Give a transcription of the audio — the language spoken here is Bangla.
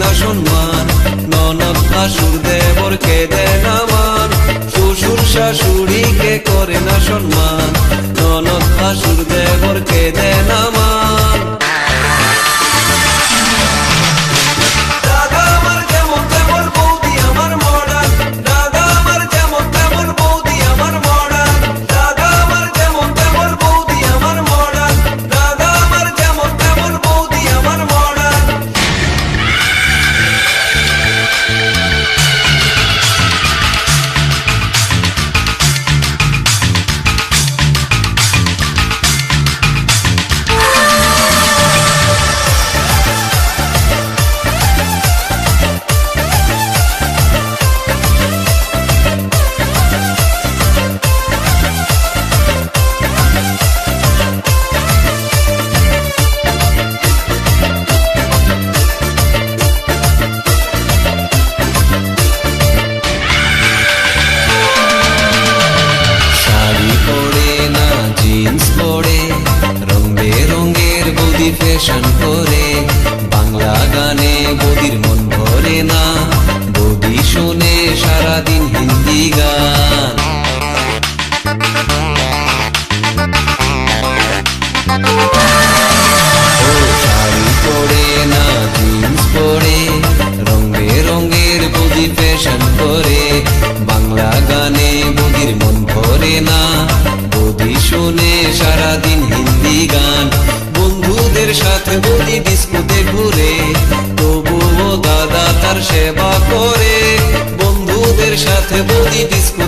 না সম্মান, ননদ ভাসুর দেবরকে দেয় না মান, শ্বশুর শাশুড়িকে করে না সম্মান, ননদ ভাসুর দেবরকে দেয় না মান। ফ্যাশন করে বাংলা গানে বদির মন ভরে না, বদি শুনে সারাদিন হিন্দি গান। শাড়ি পরে না জিন্স পরে, রং বেরঙের বদি ফ্যাশন করে বাংলা গানে বদির মন ভরে না, বদি শুনে সারাদিন হিন্দি গান। বন্ধুদের সাথে বদি ডিস্কোতে ঘুরে, তবুও দাদা তার সেবা করে, বন্ধুদের সাথে বদি ডিস্কো